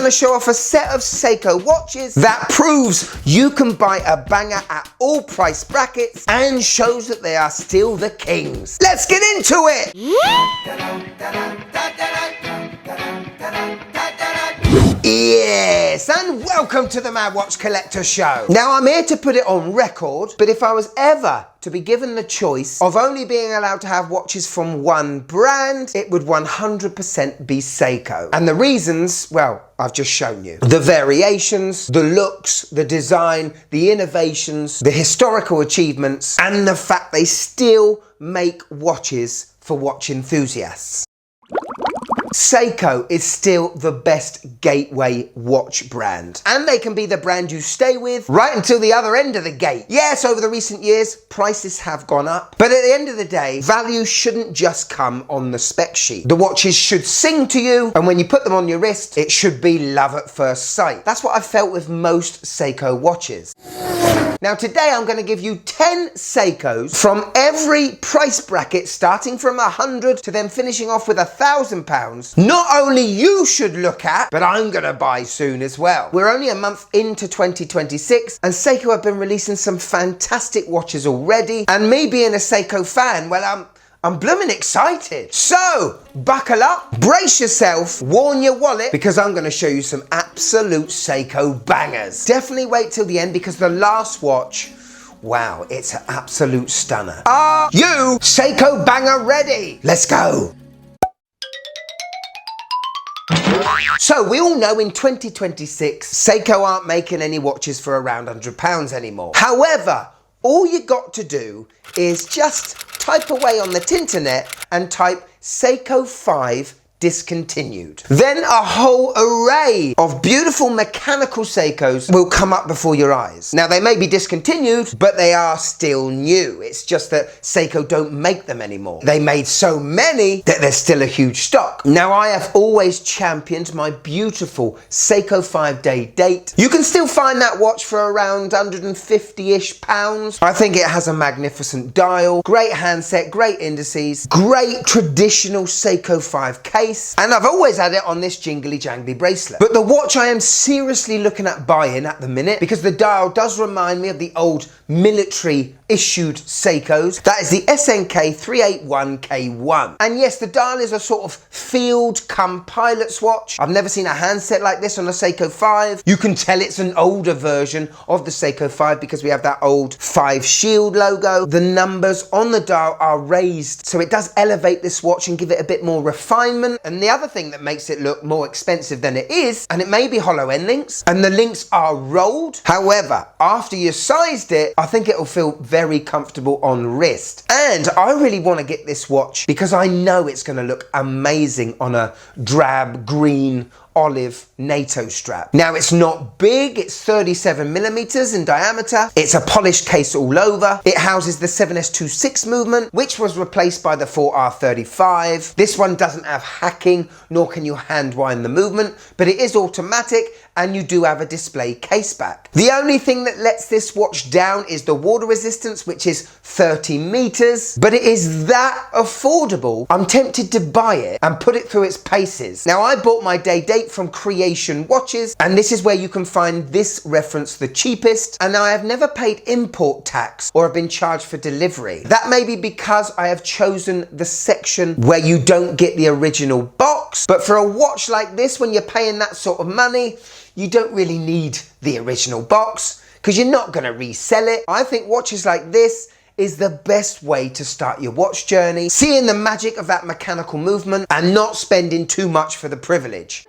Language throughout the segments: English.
going to show off a set of Seiko watches that proves you can buy a banger at all price brackets and shows that they are still the kings. Let's get into it! Yes, and welcome to the Mad Watch Collector Show. Now, I'm here to put it on record, but if I was ever to be given the choice of only being allowed to have watches from one brand, it would 100% be Seiko. And the reasons, well, I've just shown you. The variations, the looks, the design, the innovations, the historical achievements, and the fact they still make watches for watch enthusiasts. Seiko is still the best gateway watch brand, and they can be the brand you stay with right until the other end of the gate. Yes, over the recent years, prices have gone up, but at the end of the day, value shouldn't just come on the spec sheet. The watches should sing to you, and when you put them on your wrist, it should be love at first sight. That's what I've felt with most Seiko watches. Now today I'm going to give you 10 Seikos from every price bracket starting from 100 to then finishing off with £1,000. Not only you should look at, but I'm going to buy soon as well. We're only a month into 2026 and Seiko have been releasing some fantastic watches already, and me being a Seiko fan, well, I'm blooming excited. So, buckle up, brace yourself, warm your wallet, because I'm going to show you some absolute Seiko bangers. Definitely wait till the end because the last watch, wow, it's an absolute stunner. Are you Seiko banger ready? Let's go. So we all know in 2026, Seiko aren't making any watches for around £100 anymore. However, all you got to do is just type away on the Tinternet and type Seiko 5 discontinued. Then a whole array of beautiful mechanical Seikos will come up before your eyes. Now they may be discontinued, but they are still new. It's just that Seiko don't make them anymore. They made so many that there's still a huge stock. Now I have always championed my beautiful Seiko 5-day date. You can still find that watch for around 150-ish pounds. I think it has a magnificent dial, great handset, great indices, great traditional Seiko 5 case, and I've always had it on this jingly jangly bracelet. But the watch I am seriously looking at buying at the minute, because the dial does remind me of the old military issued Seikos, that is the SNK 381K1. And yes, the dial is a sort of field cum pilot's watch. I've never seen a handset like this on a Seiko 5. You can tell it's an older version of the Seiko 5 because we have that old 5 shield logo. The numbers on the dial are raised, so it does elevate this watch and give it a bit more refinement. And the other thing that makes it look more expensive than it is, and it may be hollow end links, and the links are rolled. However, after you sized it, I think it'll feel very comfortable on wrist. And I really want to get this watch because I know it's going to look amazing on a drab green olive NATO strap. Now it's not big, it's 37mm in diameter, it's a polished case all over, it houses the 7S26 movement, which was replaced by the 4R35. This one doesn't have hacking, nor can you hand wind the movement, but it is automatic and you do have a display case back. The only thing that lets this watch down is the water resistance, which is 30 meters, but it is that affordable, I'm tempted to buy it and put it through its paces. Now I bought my day date from Creation Watches, and this is where you can find this reference the cheapest, and I have never paid import tax or have been charged for delivery. That may be because I have chosen the section where you don't get the original box, but for a watch like this, when you're paying that sort of money, you don't really need the original box because you're not going to resell it. I think watches like this is the best way to start your watch journey, seeing the magic of that mechanical movement and not spending too much for the privilege.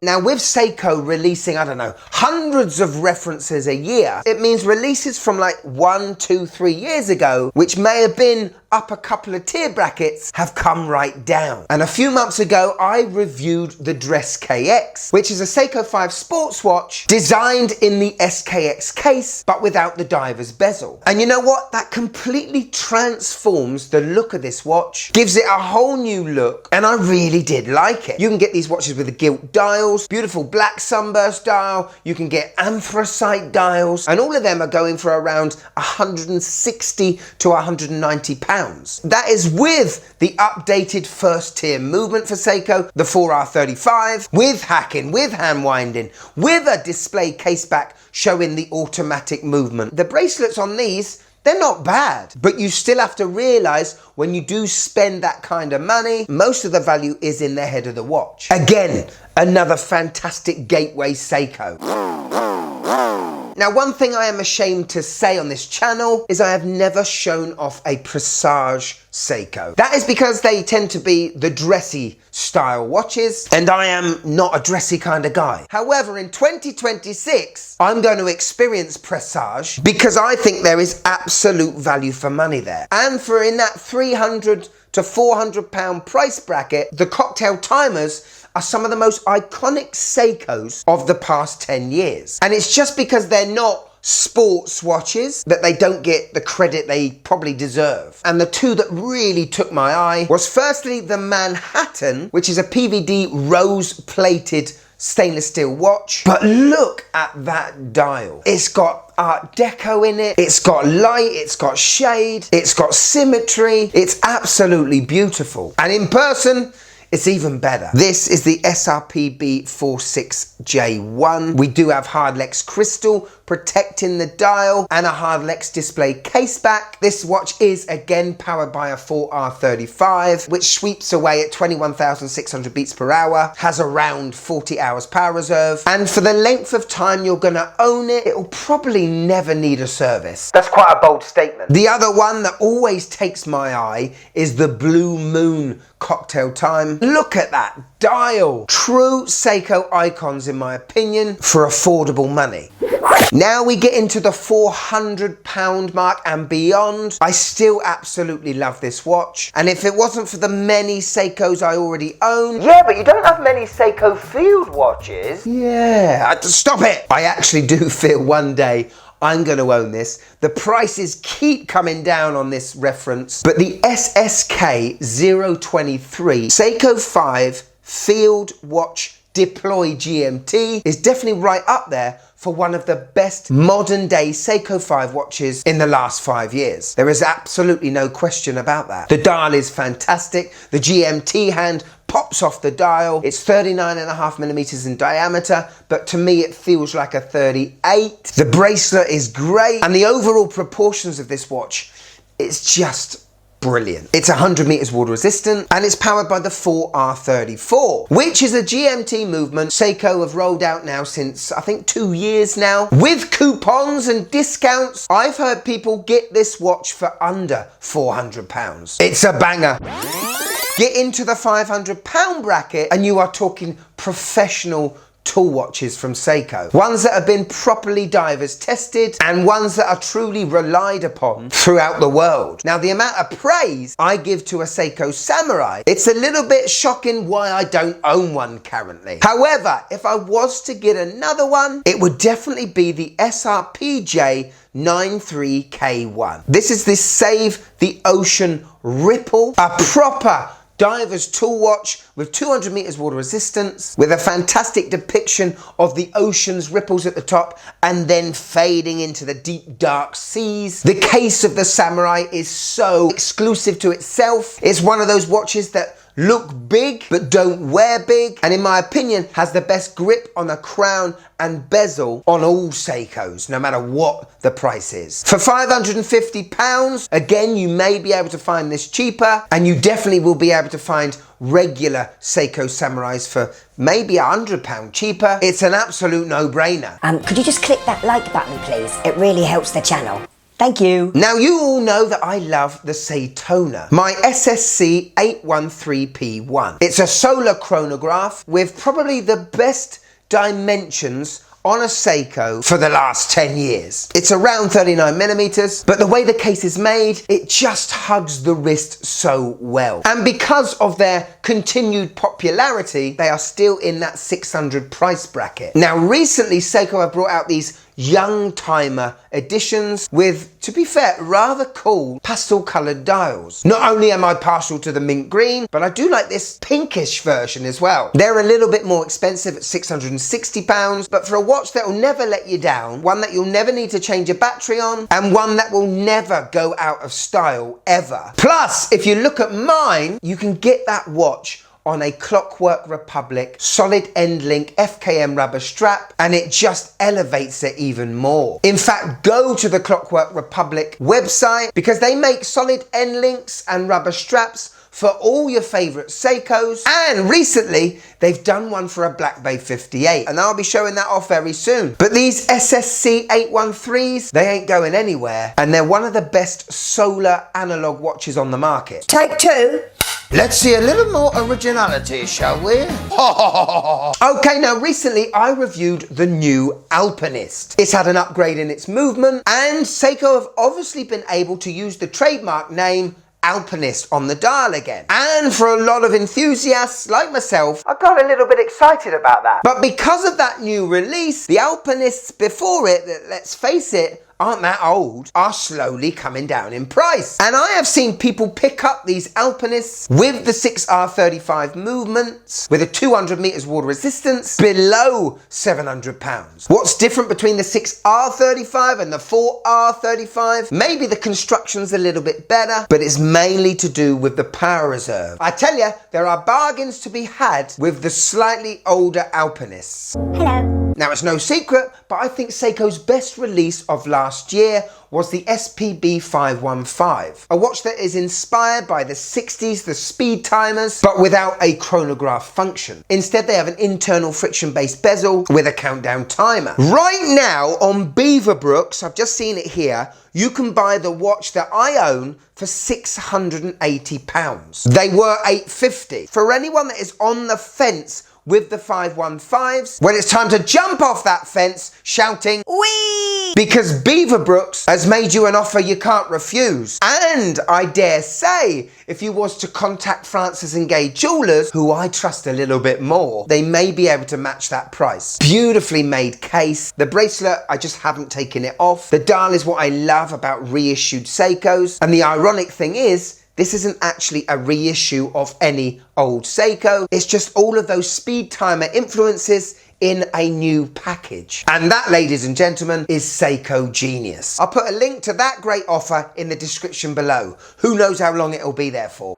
Now with Seiko releasing, I don't know, hundreds of references a year, it means releases from like 1, 2, 3 years ago, which may have been up a couple of tier brackets, have come right down. And a few months ago, I reviewed the Dress KX, which is a Seiko 5 sports watch designed in the SKX case, but without the diver's bezel. And you know what? That completely transforms the look of this watch, gives it a whole new look, and I really did like it. You can get these watches with the gilt dials, beautiful black sunburst dial, you can get anthracite dials, and all of them are going for around 160 to 190 pounds. £400. That is with the updated first tier movement for Seiko, the 4R35, with hacking, with hand winding, with a display case back showing the automatic movement. The bracelets on these, they're not bad, but you still have to realize when you do spend that kind of money, most of the value is in the head of the watch. Again, another fantastic gateway Seiko. Now, one thing I am ashamed to say on this channel is I have never shown off a Presage Seiko. That is because they tend to be the dressy style watches, and I am not a dressy kind of guy. However, in 2026, I'm going to experience Presage because I think there is absolute value for money there. And for in that £300 to £400 price bracket, the cocktail timers are some of the most iconic Seikos of the past 10 years. And it's just because they're not sports watches that they don't get the credit they probably deserve. And the two that really took my eye was firstly the Manhattan, which is a PVD rose-plated stainless steel watch. But look at that dial. It's got Art Deco in it, it's got light, it's got shade, it's got symmetry. It's absolutely beautiful. And in person, it's even better. This is the SRPB 46J1. We do have Hardlex crystal protecting the dial and a Hardlex display case back. This watch is again powered by a 4R35, which sweeps away at 21,600 beats per hour, has around 40 hours power reserve, and for the length of time you're gonna own it, it'll probably never need a service. That's quite a bold statement. The other one that always takes my eye is the Blue Moon cocktail time. Look at that dial. True Seiko icons in my opinion for affordable money. Now we get into the £400 mark and beyond. I still absolutely love this watch, and if it wasn't for the many Seikos I already own. Yeah, but you don't have many Seiko field watches. Yeah, stop it. I actually do feel one day I'm going to own this. The prices keep coming down on this reference, but the SSK 023 Seiko 5 Field Watch Deploy GMT is definitely right up there for one of the best modern day Seiko 5 watches in the last 5 years. There is absolutely no question about that. The dial is fantastic. The GMT hand pops off the dial. It's 39.5mm in diameter, but to me it feels like a 38. The bracelet is great, and the overall proportions of this watch, it's just brilliant. It's 100 meters water resistant, and it's powered by the 4R34, which is a GMT movement Seiko have rolled out now since I think 2 years now. With coupons and discounts, I've heard people get this watch for under £400. It's a banger. Get into the £500 bracket and you are talking professional tool watches from Seiko. Ones that have been properly divers tested and ones that are truly relied upon throughout the world. Now, the amount of praise I give to a Seiko Samurai, it's a little bit shocking why I don't own one currently. However, if I was to get another one, it would definitely be the SRPJ 93K1. This is the Save the Ocean Ripple, a proper diver's tool watch with 200 meters water resistance, with a fantastic depiction of the ocean's ripples at the top and then fading into the deep dark seas. The case of the Samurai is so exclusive to itself. It's one of those watches that look big but don't wear big, and in my opinion has the best grip on the crown and bezel on all Seikos, no matter what the price is. For £550, again, you may be able to find this cheaper, and you definitely will be able to find regular Seiko Samurais for maybe £100 cheaper. It's an absolute no-brainer. Could you just click that like button, please? It really helps the channel. Thank you. Now, you all know that I love the SEITONA, my SSC 813P1. It's a solar chronograph with probably the best dimensions on a Seiko for the last 10 years. It's around 39mm, but the way the case is made, it just hugs the wrist so well. And because of their continued popularity, they are still in that 600 price bracket. Now, recently, Seiko have brought out these young timer editions with, to be fair, rather cool pastel coloured dials. Not only am I partial to the mint green, but I do like this pinkish version as well. They're a little bit more expensive at £660, but for a watch watch that will never let you down, one that you'll never need to change a battery on, and one that will never go out of style ever. Plus, if you look at mine, you can get that watch on a Clockwork Republic solid end link FKM rubber strap, and it just elevates it even more. In fact, go to the Clockwork Republic website because they make solid end links and rubber straps for all your favorite Seikos, and recently they've done one for a Black Bay 58, and I'll be showing that off very soon. But these SSC 813s, they ain't going anywhere, and they're one of the best solar analog watches on the market. Take two. Let's see a little more originality, shall we? Okay, now recently I reviewed the new Alpinist. It's had an upgrade in its movement, and Seiko have obviously been able to use the trademark name Alpinist on the dial again. And for a lot of enthusiasts like myself, I got a little bit excited about that. But because of that new release, the Alpinists before it, let's face it, aren't that old, are slowly coming down in price. And I have seen people pick up these Alpinists with the 6R35 movements, with a 200 meters water resistance, below £700. What's different between the 6R35 and the 4R35? Maybe the construction's a little bit better, but it's mainly to do with the power reserve. I tell you, there are bargains to be had with the slightly older Alpinists. Hello. Now, it's no secret, but I think Seiko's best release of last year was the SPB 515, a watch that is inspired by the 60s, the speed timers, but without a chronograph function. Instead, they have an internal friction-based bezel with a countdown timer. Right now on Beaverbrooks, I've just seen it here, you can buy the watch that I own for £680. They were £850. For anyone that is on the fence with the 515s, when it's time to jump off that fence shouting "Whee!" because Beaverbrooks has made you an offer you can't refuse. And I dare say, if you was to contact Francis and Gay Jewelers, who I trust a little bit more, they may be able to match that price. Beautifully made case. The bracelet, I just haven't taken it off. The dial is what I love about reissued Seikos. And the ironic thing is, this isn't actually a reissue of any old Seiko. It's just all of those speed timer influences in a new package. And that, ladies and gentlemen, is Seiko genius. I'll put a link to that great offer in the description below. Who knows how long it'll be there for.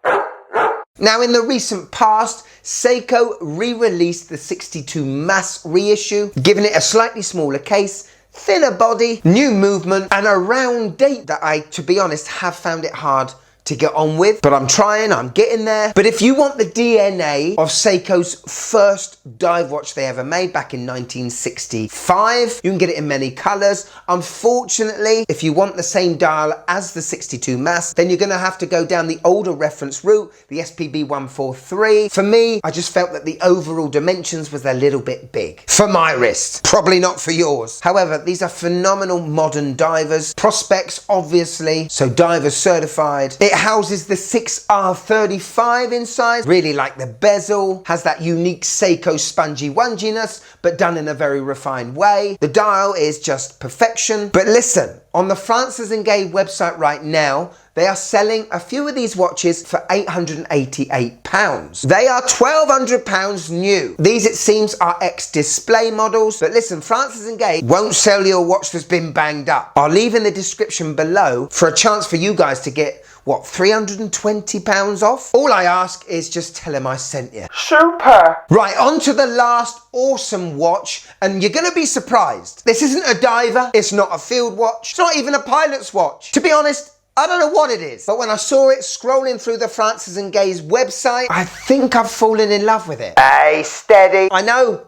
Now, in the recent past, Seiko re-released the 62 mass reissue, giving it a slightly smaller case, thinner body, new movement, and a round date that I, to be honest, have found it hard to get on with, but I'm trying, I'm getting there. But if you want the DNA of Seiko's first dive watch they ever made back in 1965, you can get it in many colors. Unfortunately, if you want the same dial as the 62 mass, then you're gonna have to go down the older reference route, the SPB 143. For me, I just felt that the overall dimensions was a little bit big for my wrist, probably not for yours. However, these are phenomenal modern divers, prospects obviously, so divers certified. It houses the 6R35 inside, really like the bezel, has that unique Seiko spongy wonginess, but done in a very refined way. The dial is just perfection. But listen, on the Francis and Gay website right now, they are selling a few of these watches for £888. They are £1,200 new. These, it seems, are ex-display models. But listen, Francis and Gay won't sell you a watch that's been banged up. I'll leave in the description below for a chance for you guys to get, what, £320 off? All I ask is just tell him I sent you. Super. Right, on to the last awesome watch, and you're gonna be surprised. This isn't a diver, it's not a field watch, it's not even a pilot's watch. To be honest, I don't know what it is, but when I saw it scrolling through the Francis and Gay's website, I think I've fallen in love with it. Hey, steady. I know,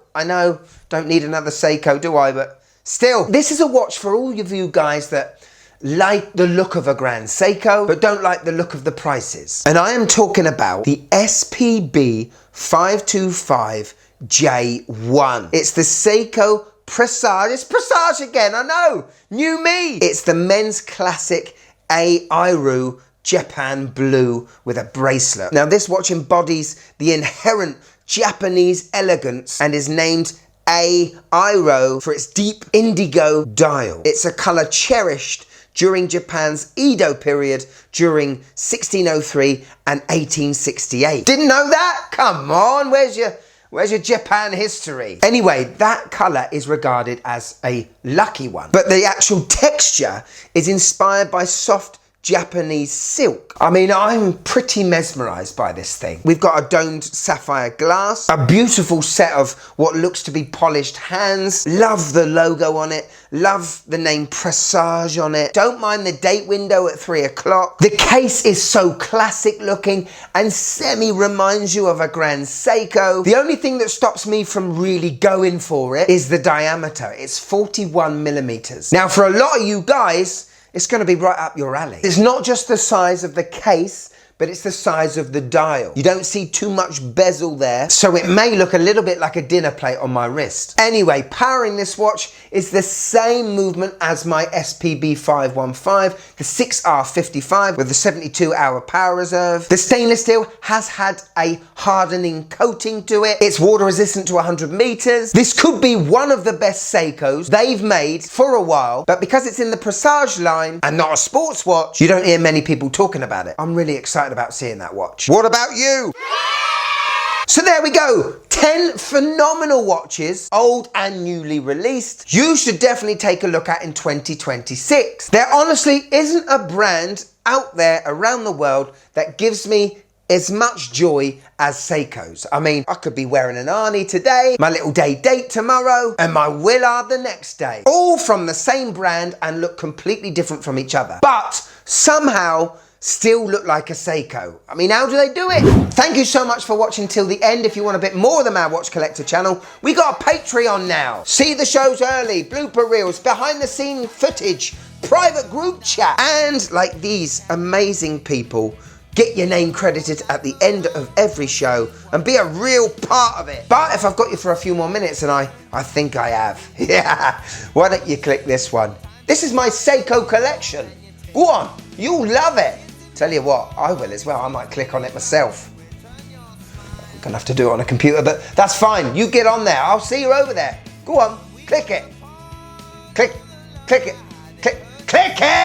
don't need another Seiko, do I? But still, this is a watch for all of you guys that like the look of a Grand Seiko, but don't like the look of the prices. And I am talking about the SPB 525J1. It's the Seiko Presage. It's Presage again, I know. New me. It's the men's classic Airu Japan blue with a bracelet. Now, this watch embodies the inherent Japanese elegance and is named Airu for its deep indigo dial. It's a color cherished during Japan's Edo period during 1603 and 1868. Didn't know that? Come on, where's your Where's your Japan history? Anyway, that colour is regarded as a lucky one. But the actual texture is inspired by soft Japanese silk. I mean, I'm pretty mesmerised by this thing. We've got a domed sapphire glass, a beautiful set of what looks to be polished hands. Love the logo on it. Love the name Presage on it. Don't mind the date window at 3 o'clock. The case is so classic looking and semi reminds you of a Grand Seiko. The only thing that stops me from really going for it is the diameter. It's 41 millimeters. Now, for a lot of you guys, it's going to be right up your alley. It's not just the size of the case, but it's the size of the dial. You don't see too much bezel there, so it may look a little bit like a dinner plate on my wrist. Anyway, powering this watch is the same movement as my SPB 515, the 6R55 with the 72-hour power reserve. The stainless steel has had a hardening coating to it. It's water resistant to 100 meters. This could be one of the best Seikos they've made for a while, but because it's in the Presage line and not a sports watch, you don't hear many people talking about it. I'm really excited about seeing that watch. What about you? So there we go, 10 phenomenal watches, old and newly released, you should definitely take a look at in 2026. There honestly isn't a brand out there around the world that gives me as much joy as Seiko's. I mean, I could be wearing an Arnie today, my little day date tomorrow, and my Willard the next day. All from the same brand and look completely different from each other. But somehow, still look like a Seiko. I mean, how do they do it? Thank you so much for watching till the end. If you want a bit more of the Mad Watch Collector channel, we got a Patreon now. See the shows early, blooper reels, behind the scene footage, private group chat, and like these amazing people, get your name credited at the end of every show and be a real part of it. But if I've got you for a few more minutes, and I think I have, yeah, why don't you click this one? This is my Seiko collection. Go on, you'll love it. Tell you what, I will as well. I might click on it myself. I'm gonna have to do it on a computer, but that's fine. You get on there. I'll see you over there. Go on, click it. Click it. Click it.